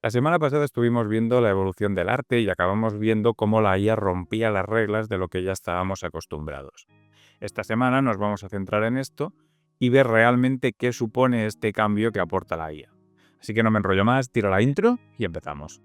La semana pasada estuvimos viendo la evolución del arte y acabamos viendo cómo la IA rompía las reglas de lo que ya estábamos acostumbrados. Esta semana nos vamos a centrar en esto y ver realmente qué supone este cambio que aporta la IA. Así que no me enrollo más, tiro la intro y empezamos.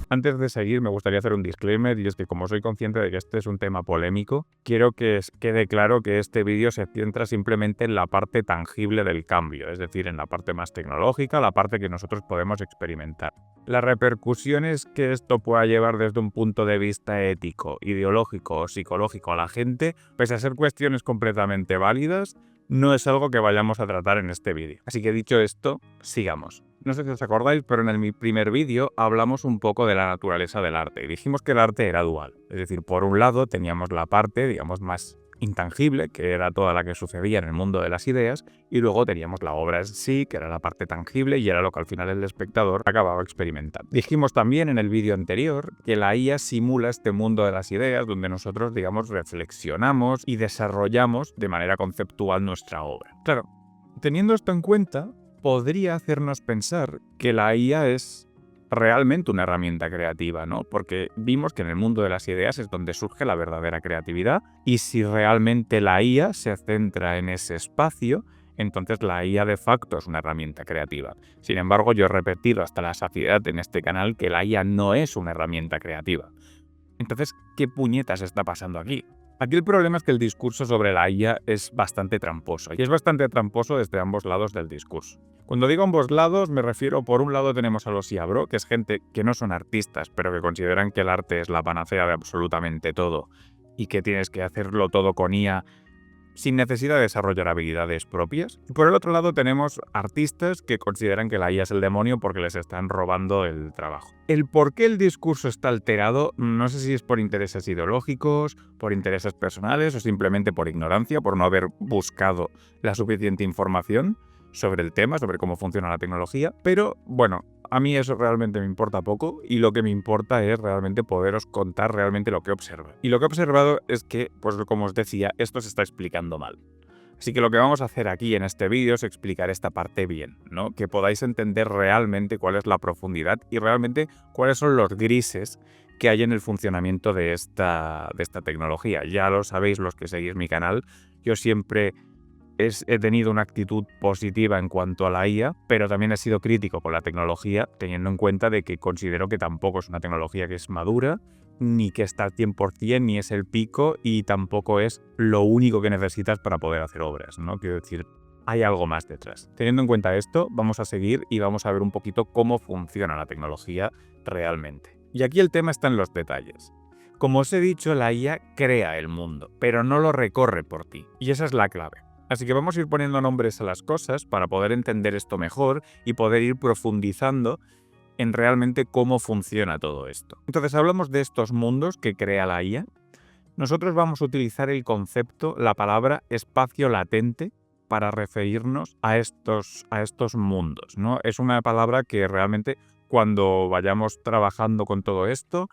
Antes de seguir, me gustaría hacer un disclaimer, y es que como soy consciente de que este es un tema polémico, quiero que quede claro que este vídeo se centra simplemente en la parte tangible del cambio, es decir, en la parte más tecnológica, la parte que nosotros podemos experimentar. Las repercusiones que esto pueda llevar desde un punto de vista ético, ideológico o psicológico a la gente, pese a ser cuestiones completamente válidas, no es algo que vayamos a tratar en este vídeo. Así que dicho esto, sigamos. No sé si os acordáis, pero en mi primer vídeo hablamos un poco de la naturaleza del arte y dijimos que el arte era dual. Es decir, por un lado teníamos la parte, digamos, más intangible, que era toda la que sucedía en el mundo de las ideas, y luego teníamos la obra en sí, que era la parte tangible y era lo que al final el espectador acababa experimentando. Dijimos también en el vídeo anterior que la IA simula este mundo de las ideas donde nosotros, digamos, reflexionamos y desarrollamos de manera conceptual nuestra obra. Claro, teniendo esto en cuenta, podría hacernos pensar que la IA es realmente una herramienta creativa, ¿no? Porque vimos que en el mundo de las ideas es donde surge la verdadera creatividad, y si realmente la IA se centra en ese espacio, entonces la IA de facto es una herramienta creativa. Sin embargo, yo he repetido hasta la saciedad en este canal que la IA no es una herramienta creativa. Entonces, ¿qué puñetas está pasando aquí? Aquí el problema es que el discurso sobre la IA es bastante tramposo, y es bastante tramposo desde ambos lados del discurso. Cuando digo ambos lados, me refiero, por un lado tenemos a los IA Bro, que es gente que no son artistas, pero que consideran que el arte es la panacea de absolutamente todo, y que tienes que hacerlo todo con IA sin necesidad de desarrollar habilidades propias. Y por el otro lado tenemos artistas que consideran que la IA es el demonio porque les están robando el trabajo. El por qué el discurso está alterado, no sé si es por intereses ideológicos, por intereses personales o simplemente por ignorancia, por no haber buscado la suficiente información sobre el tema, sobre cómo funciona la tecnología, pero bueno, a mí eso realmente me importa poco, y lo que me importa es realmente poderos contar realmente lo que he observado. Y lo que he observado es que, pues como os decía, esto se está explicando mal. Así que lo que vamos a hacer aquí en este vídeo es explicar esta parte bien, ¿no? Que podáis entender realmente cuál es la profundidad y realmente cuáles son los grises que hay en el funcionamiento de esta tecnología. Ya lo sabéis los que seguís mi canal, yo siempre he tenido una actitud positiva en cuanto a la IA, pero también he sido crítico con la tecnología, teniendo en cuenta de que considero que tampoco es una tecnología que es madura, ni que está al 100%, ni es el pico, y tampoco es lo único que necesitas para poder hacer obras, ¿no? Quiero decir, hay algo más detrás. Teniendo en cuenta esto, vamos a seguir y vamos a ver un poquito cómo funciona la tecnología realmente. Y aquí el tema está en los detalles. Como os he dicho, la IA crea el mundo, pero no lo recorre por ti, y esa es la clave. Así que vamos a ir poniendo nombres a las cosas para poder entender esto mejor y poder ir profundizando en realmente cómo funciona todo esto. Entonces, hablamos de estos mundos que crea la IA. Nosotros vamos a utilizar el concepto, la palabra espacio latente, para referirnos a estos mundos, ¿no? Es una palabra que realmente, cuando vayamos trabajando con todo esto,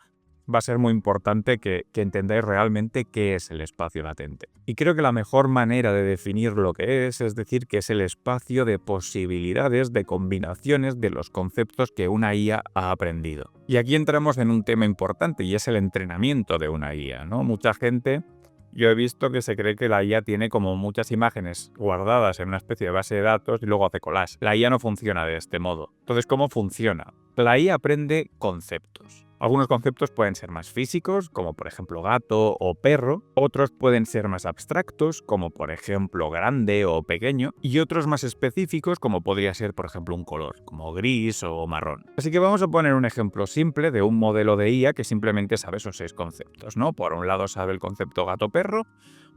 va a ser muy importante que entendáis realmente qué es el espacio latente. Y creo que la mejor manera de definir lo que es decir que es el espacio de posibilidades, de combinaciones de los conceptos que una IA ha aprendido. Y aquí entramos en un tema importante, y es el entrenamiento de una IA, ¿no? Mucha gente, yo he visto que se cree que la IA tiene como muchas imágenes guardadas en una especie de base de datos y luego hace collage. La IA no funciona de este modo. Entonces, ¿cómo funciona? La IA aprende conceptos. Algunos conceptos pueden ser más físicos, como por ejemplo gato o perro. Otros pueden ser más abstractos, como por ejemplo grande o pequeño. Y otros más específicos, como podría ser por ejemplo un color, como gris o marrón. Así que vamos a poner un ejemplo simple de un modelo de IA que simplemente sabe esos 6 conceptos, ¿no? Por un lado sabe el concepto gato-perro,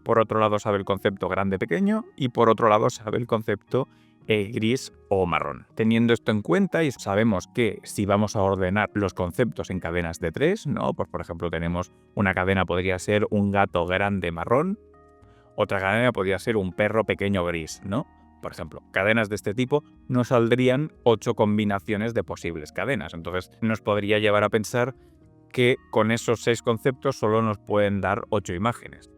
por otro lado sabe el concepto grande-pequeño, y por otro lado sabe el concepto gris o marrón. Teniendo esto en cuenta, y sabemos que si vamos a ordenar los conceptos en cadenas de 3, ¿no? Pues por ejemplo tenemos una cadena, podría ser un gato grande marrón, otra cadena podría ser un perro pequeño gris, ¿no? Por ejemplo, cadenas de este tipo nos saldrían 8 combinaciones de posibles cadenas. Entonces nos podría llevar a pensar que con esos 6 conceptos solo nos pueden dar 8 imágenes.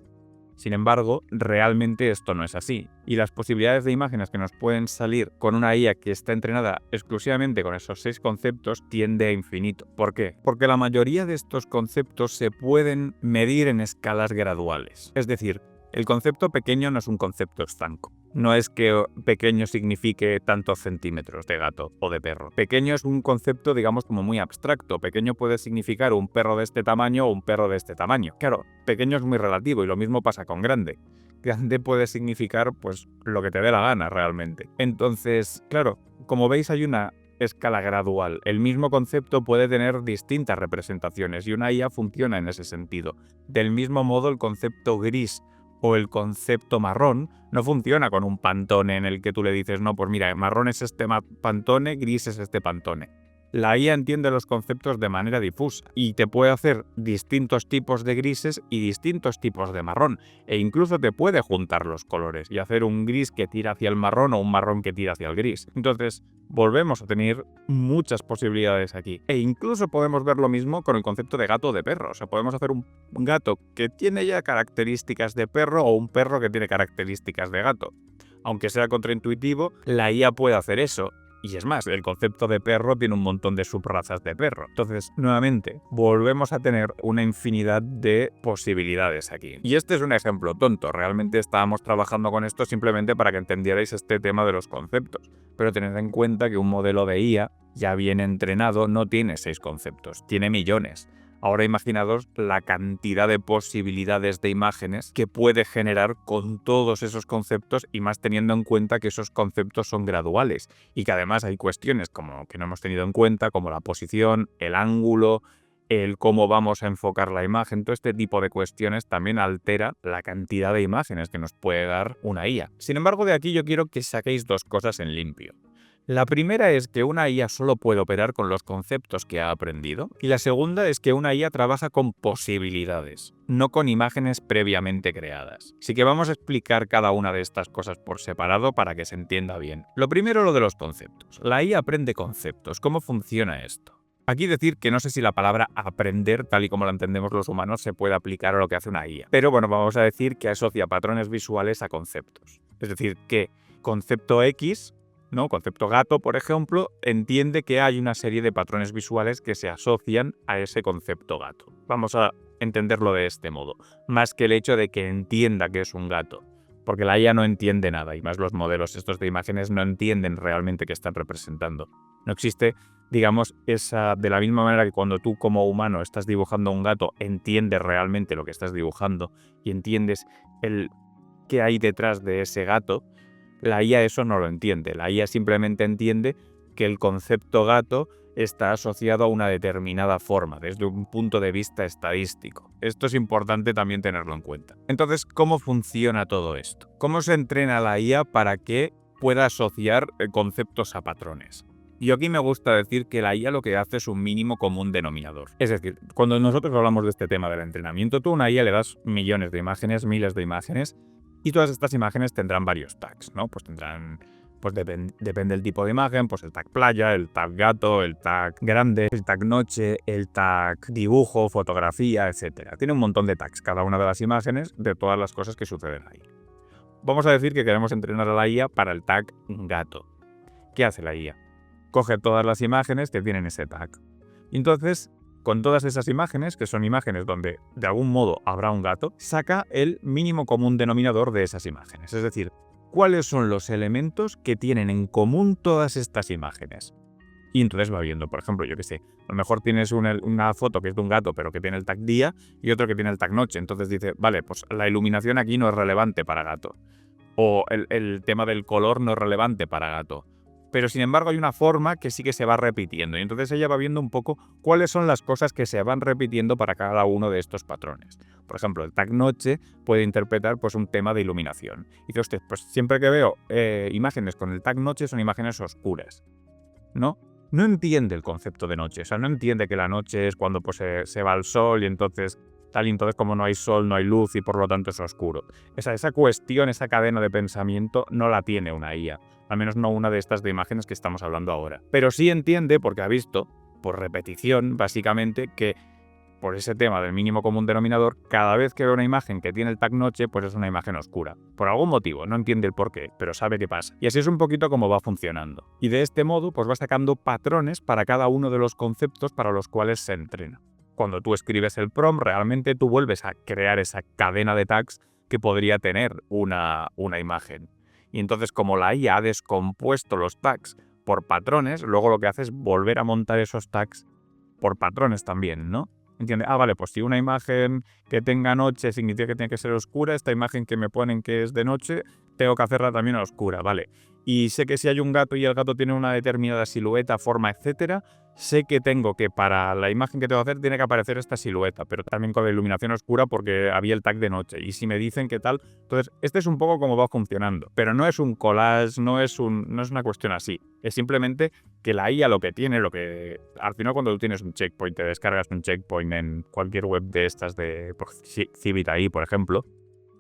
Sin embargo, realmente esto no es así. Y las posibilidades de imágenes que nos pueden salir con una IA que está entrenada exclusivamente con esos 6 conceptos tiende a infinito. ¿Por qué? Porque la mayoría de estos conceptos se pueden medir en escalas graduales. Es decir, el concepto pequeño no es un concepto estanco. No es que pequeño signifique tantos centímetros de gato o de perro. Pequeño es un concepto, digamos, como muy abstracto. Pequeño puede significar un perro de este tamaño o un perro de este tamaño. Claro, pequeño es muy relativo y lo mismo pasa con grande. Grande puede significar, pues, lo que te dé la gana realmente. Entonces, claro, como veis hay una escala gradual. El mismo concepto puede tener distintas representaciones y una IA funciona en ese sentido. Del mismo modo, el concepto gris o el concepto marrón no funciona con un Pantone en el que tú le dices, no, pues mira, marrón es este Pantone, gris es este Pantone. La IA entiende los conceptos de manera difusa y te puede hacer distintos tipos de grises y distintos tipos de marrón, e incluso te puede juntar los colores y hacer un gris que tira hacia el marrón o un marrón que tira hacia el gris. Entonces, volvemos a tener muchas posibilidades aquí. E incluso podemos ver lo mismo con el concepto de gato o de perro. O sea, podemos hacer un gato que tiene ya características de perro o un perro que tiene características de gato. Aunque sea contraintuitivo, la IA puede hacer eso. Y es más, el concepto de perro tiene un montón de subrazas de perro. Entonces, nuevamente, volvemos a tener una infinidad de posibilidades aquí. Y este es un ejemplo tonto. Realmente estábamos trabajando con esto simplemente para que entendierais este tema de los conceptos. Pero tened en cuenta que un modelo de IA ya bien entrenado no tiene 6 conceptos, tiene millones. Ahora imaginaos la cantidad de posibilidades de imágenes que puede generar con todos esos conceptos y más teniendo en cuenta que esos conceptos son graduales y que además hay cuestiones como que no hemos tenido en cuenta, como la posición, el ángulo, el cómo vamos a enfocar la imagen. Todo este tipo de cuestiones también altera la cantidad de imágenes que nos puede dar una IA. Sin embargo, de aquí yo quiero que saquéis 2 cosas en limpio. La primera es que una IA solo puede operar con los conceptos que ha aprendido, y la segunda es que una IA trabaja con posibilidades, no con imágenes previamente creadas. Así que vamos a explicar cada una de estas cosas por separado para que se entienda bien. Lo primero, lo de los conceptos. La IA aprende conceptos. ¿Cómo funciona esto? Aquí decir que no sé si la palabra aprender, tal y como la entendemos los humanos, se puede aplicar a lo que hace una IA. Pero bueno, vamos a decir que asocia patrones visuales a conceptos. Es decir, que concepto X, ¿no? Concepto gato, por ejemplo, entiende que hay una serie de patrones visuales que se asocian a ese concepto gato. Vamos a entenderlo de este modo, más que el hecho de que entienda que es un gato, porque la IA no entiende nada, y más los modelos estos de imágenes no entienden realmente qué están representando. No existe, digamos, de la misma manera que cuando tú como humano estás dibujando un gato, entiendes realmente lo que estás dibujando y entiendes qué hay detrás de ese gato. La IA eso no lo entiende. La IA simplemente entiende que el concepto gato está asociado a una determinada forma, desde un punto de vista estadístico. Esto es importante también tenerlo en cuenta. Entonces, ¿cómo funciona todo esto? ¿Cómo se entrena la IA para que pueda asociar conceptos a patrones? Y aquí me gusta decir que la IA lo que hace es un mínimo común denominador. Es decir, cuando nosotros hablamos de este tema del entrenamiento, tú a una IA le das millones de imágenes, miles de imágenes, y todas estas imágenes tendrán varios tags, ¿no? Pues tendrán, depende del tipo de imagen, pues el tag playa, el tag gato, el tag grande, el tag noche, el tag dibujo, fotografía, etc. Tiene un montón de tags cada una de las imágenes de todas las cosas que suceden ahí. Vamos a decir que queremos entrenar a la IA para el tag gato. ¿Qué hace la IA? Coge todas las imágenes que tienen ese tag. Y entonces, con todas esas imágenes, que son imágenes donde de algún modo habrá un gato, saca el mínimo común denominador de esas imágenes. Es decir, ¿cuáles son los elementos que tienen en común todas estas imágenes? Y entonces va viendo, por ejemplo, yo qué sé, a lo mejor tienes una foto que es de un gato pero que tiene el tag día y otro que tiene el tag noche. Entonces dice, vale, pues la iluminación aquí no es relevante para gato. O el tema del color no es relevante para gato. Pero sin embargo hay una forma que sí que se va repitiendo y entonces ella va viendo un poco cuáles son las cosas que se van repitiendo para cada uno de estos patrones. Por ejemplo, el tag noche puede interpretar pues un tema de iluminación. Y dice, hostia, pues siempre que veo imágenes con el tag noche son imágenes oscuras, ¿no? No entiende el concepto de noche, o sea, no entiende que la noche es cuando pues, se va el sol y entonces como no hay sol, no hay luz y por lo tanto es oscuro. Esa cuestión, esa cadena de pensamiento no la tiene una IA, al menos no una de estas de imágenes que estamos hablando ahora. Pero sí entiende, porque ha visto, por repetición, básicamente, que por ese tema del mínimo común denominador, cada vez que ve una imagen que tiene el tag noche, pues es una imagen oscura. Por algún motivo, no entiende el porqué, pero sabe qué pasa. Y así es un poquito como va funcionando. Y de este modo, pues va sacando patrones para cada uno de los conceptos para los cuales se entrena. Cuando tú escribes el prompt, realmente tú vuelves a crear esa cadena de tags que podría tener una imagen. Y entonces, como la IA ha descompuesto los tags por patrones, luego lo que hace es volver a montar esos tags por patrones también, ¿no? ¿Entiendes? Ah, vale, pues si una imagen que tenga noche significa que tiene que ser oscura, esta imagen que me ponen que es de noche, tengo que hacerla también oscura, ¿vale? Y sé que si hay un gato y el gato tiene una determinada silueta, forma, etcétera, sé que tengo que para la imagen que tengo que hacer tiene que aparecer esta silueta, pero también con la iluminación oscura porque había el tag de noche. Y si me dicen qué tal, entonces este es un poco cómo va funcionando. Pero no es un collage, no es una cuestión así. Es simplemente que la IA lo que tiene, al final cuando tú tienes un checkpoint, te descargas un checkpoint en cualquier web de estas de Civita.ai, por ejemplo,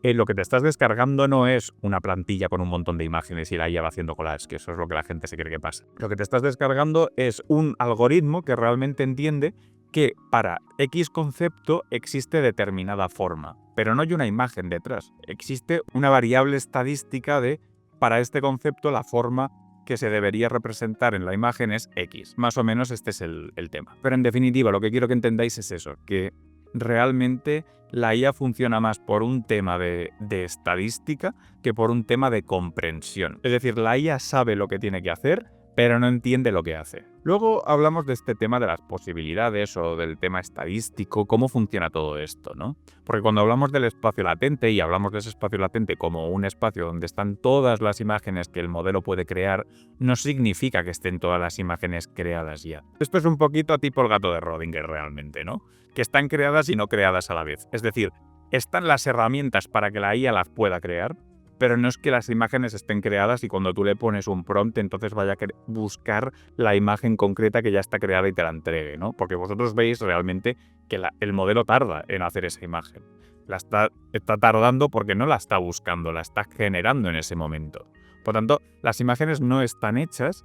lo que te estás descargando no es una plantilla con un montón de imágenes y la IA va haciendo collages, que eso es lo que la gente se cree que pasa. Lo que te estás descargando es un algoritmo que realmente entiende que para X concepto existe determinada forma, pero no hay una imagen detrás. Existe una variable estadística de, para este concepto, la forma que se debería representar en la imagen es X. Más o menos este es el tema. Pero en definitiva, lo que quiero que entendáis es eso, que realmente la IA funciona más por un tema de estadística que por un tema de comprensión. Es decir, la IA sabe lo que tiene que hacer, pero no entiende lo que hace. Luego hablamos de este tema de las posibilidades o del tema estadístico, cómo funciona todo esto, ¿no? Porque cuando hablamos del espacio latente y hablamos de ese espacio latente como un espacio donde están todas las imágenes que el modelo puede crear, no significa que estén todas las imágenes creadas ya. Esto es un poquito tipo el gato de Rödinger realmente, ¿no? Que están creadas y no creadas a la vez. Es decir, están las herramientas para que la IA las pueda crear, pero no es que las imágenes estén creadas y cuando tú le pones un prompt entonces vaya a buscar la imagen concreta que ya está creada y te la entregue, ¿no? Porque vosotros veis realmente que el modelo tarda en hacer esa imagen. Está tardando porque no la está buscando, la está generando en ese momento. Por tanto, las imágenes no están hechas,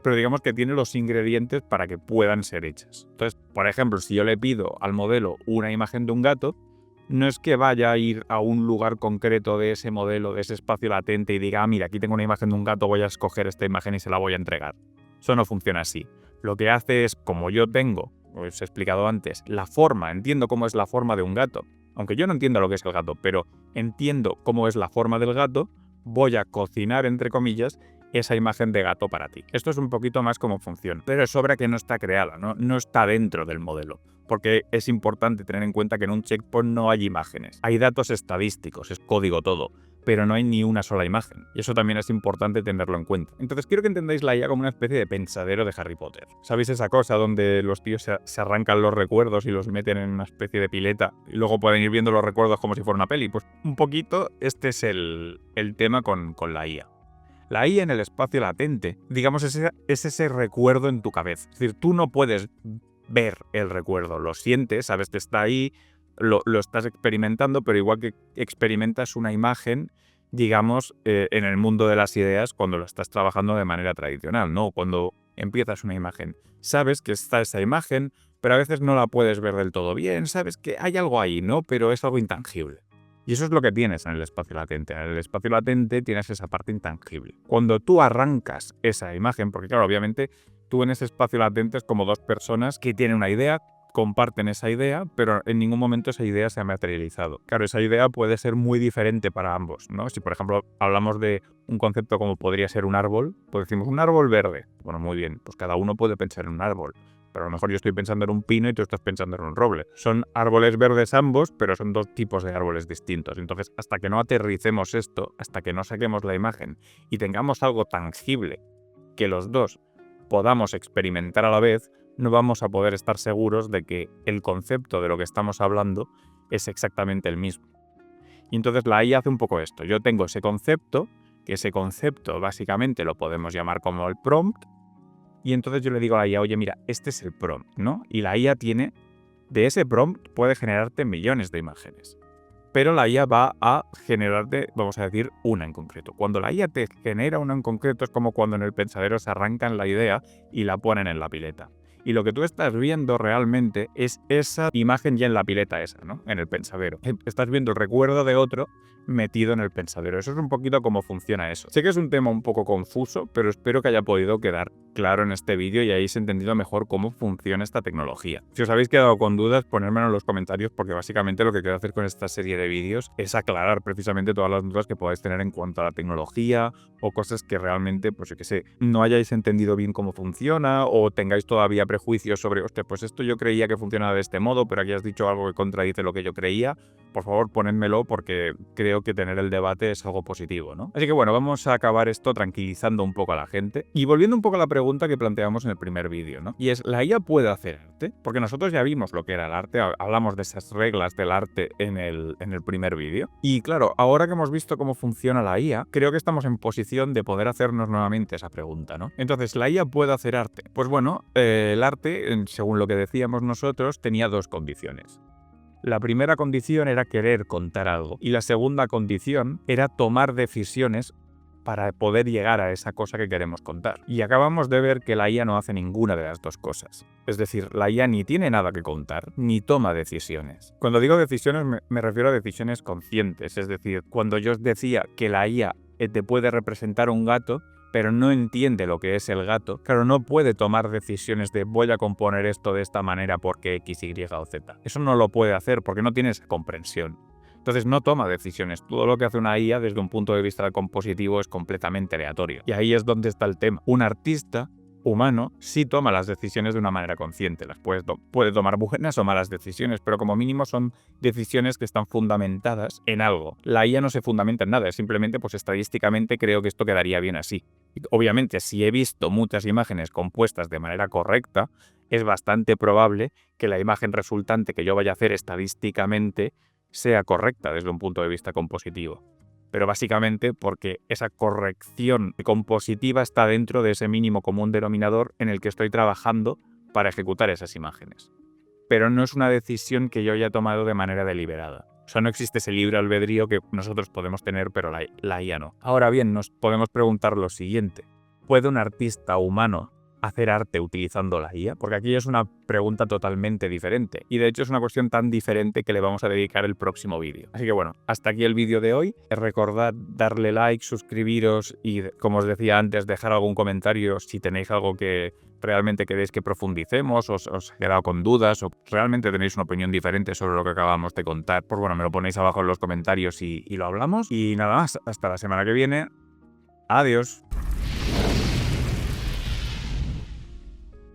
pero digamos que tiene los ingredientes para que puedan ser hechas. Entonces, por ejemplo, si yo le pido al modelo una imagen de un gato, no es que vaya a ir a un lugar concreto de ese modelo, de ese espacio latente y diga, ah, mira, aquí tengo una imagen de un gato, voy a escoger esta imagen y se la voy a entregar. Eso no funciona así. Lo que hace es, como yo tengo, os he explicado antes, la forma, entiendo cómo es la forma de un gato. Aunque yo no entienda lo que es el gato, pero entiendo cómo es la forma del gato, voy a cocinar, entre comillas, esa imagen de gato para ti. Esto es un poquito más cómo funciona, pero es obra que no está creada, no está dentro del modelo. Porque es importante tener en cuenta que en un checkpoint no hay imágenes. Hay datos estadísticos, es código todo, pero no hay ni una sola imagen. Y eso también es importante tenerlo en cuenta. Entonces quiero que entendáis la IA como una especie de pensadero de Harry Potter. ¿Sabéis esa cosa donde los tíos se arrancan los recuerdos y los meten en una especie de pileta y luego pueden ir viendo los recuerdos como si fuera una peli? Pues un poquito este es el tema con la IA. La IA en el espacio latente, digamos, es ese recuerdo en tu cabeza. Es decir, tú no puedes ver el recuerdo, lo sientes, sabes que está ahí, lo estás experimentando, pero igual que experimentas una imagen, digamos, en el mundo de las ideas cuando lo estás trabajando de manera tradicional, ¿no? Cuando empiezas una imagen, sabes que está esa imagen, pero a veces no la puedes ver del todo bien, sabes que hay algo ahí, ¿no? Pero es algo intangible. Y eso es lo que tienes en el espacio latente. En el espacio latente tienes esa parte intangible. Cuando tú arrancas esa imagen, porque claro, obviamente tú en ese espacio latente es como dos personas que tienen una idea, comparten esa idea, pero en ningún momento esa idea se ha materializado. Claro, esa idea puede ser muy diferente para ambos, ¿no? Si por ejemplo hablamos de un concepto como podría ser un árbol, pues decimos un árbol verde. Bueno, muy bien, pues cada uno puede pensar en un árbol. Pero a lo mejor yo estoy pensando en un pino y tú estás pensando en un roble. Son árboles verdes ambos, pero son dos tipos de árboles distintos. Entonces, hasta que no aterricemos esto, hasta que no saquemos la imagen y tengamos algo tangible que los dos podamos experimentar a la vez, no vamos a poder estar seguros de que el concepto de lo que estamos hablando es exactamente el mismo. Y entonces la IA hace un poco esto. Yo tengo ese concepto, que ese concepto básicamente lo podemos llamar como el prompt, y entonces yo le digo a la IA, oye, mira, este es el prompt, ¿no? Y la IA tiene, de ese prompt puede generarte millones de imágenes. Pero la IA va a generarte, vamos a decir, una en concreto. Cuando la IA te genera una en concreto es como cuando en el pensadero se arrancan la idea y la ponen en la pileta. Y lo que tú estás viendo realmente es esa imagen ya en la pileta esa, ¿no? En el pensadero. Estás viendo el recuerdo de otro metido en el pensadero. Eso es un poquito cómo funciona eso. Sé que es un tema un poco confuso, pero espero que haya podido quedar claro en este vídeo y hayáis entendido mejor cómo funciona esta tecnología. Si os habéis quedado con dudas, ponérmelo en los comentarios, porque básicamente lo que quiero hacer con esta serie de vídeos es aclarar precisamente todas las dudas que podáis tener en cuanto a la tecnología o cosas que realmente, pues yo qué sé, no hayáis entendido bien cómo funciona o tengáis todavía prejuicios sobre, hostia, pues esto yo creía que funcionaba de este modo, pero aquí has dicho algo que contradice lo que yo creía. Por favor, ponedmelo porque creo que tener el debate es algo positivo, ¿no? Así que bueno, vamos a acabar esto tranquilizando un poco a la gente y volviendo un poco a la pregunta que planteamos en el primer vídeo, ¿no? Y es, ¿la IA puede hacer arte? Porque nosotros ya vimos lo que era el arte, hablamos de esas reglas del arte en el primer vídeo. Y claro, ahora que hemos visto cómo funciona la IA, creo que estamos en posición de poder hacernos nuevamente esa pregunta, ¿no? Entonces, ¿la IA puede hacer arte? Pues bueno, el arte, según lo que decíamos nosotros, tenía dos condiciones. La primera condición era querer contar algo y la segunda condición era tomar decisiones para poder llegar a esa cosa que queremos contar. Y acabamos de ver que la IA no hace ninguna de las dos cosas. Es decir, la IA ni tiene nada que contar, ni toma decisiones. Cuando digo decisiones me refiero a decisiones conscientes. Es decir, cuando yo os decía que la IA te puede representar un gato, pero no entiende lo que es el gato, claro, no puede tomar decisiones de voy a componer esto de esta manera porque X, Y o Z. Eso no lo puede hacer porque no tiene esa comprensión. Entonces no toma decisiones. Todo lo que hace una IA desde un punto de vista compositivo es completamente aleatorio. Y ahí es donde está el tema. Un artista humano sí toma las decisiones de una manera consciente. Las puede tomar buenas o malas decisiones, pero como mínimo son decisiones que están fundamentadas en algo. La IA no se fundamenta en nada, es simplemente, pues estadísticamente creo que esto quedaría bien así. Obviamente, si he visto muchas imágenes compuestas de manera correcta, es bastante probable que la imagen resultante que yo vaya a hacer estadísticamente sea correcta desde un punto de vista compositivo. Pero básicamente porque esa corrección compositiva está dentro de ese mínimo común denominador en el que estoy trabajando para ejecutar esas imágenes. Pero no es una decisión que yo haya tomado de manera deliberada. O sea, no existe ese libre albedrío que nosotros podemos tener, pero la IA no. Ahora bien, nos podemos preguntar lo siguiente. ¿Puede un artista humano hacer arte utilizando la IA? Porque aquí es una pregunta totalmente diferente. Y de hecho es una cuestión tan diferente que le vamos a dedicar el próximo vídeo. Así que bueno, hasta aquí el vídeo de hoy. Recordad darle like, suscribiros y, como os decía antes, dejar algún comentario si tenéis algo que realmente queréis que profundicemos, os he quedado con dudas o realmente tenéis una opinión diferente sobre lo que acabamos de contar. Pues bueno, me lo ponéis abajo en los comentarios y lo hablamos. Y nada más, hasta la semana que viene. Adiós.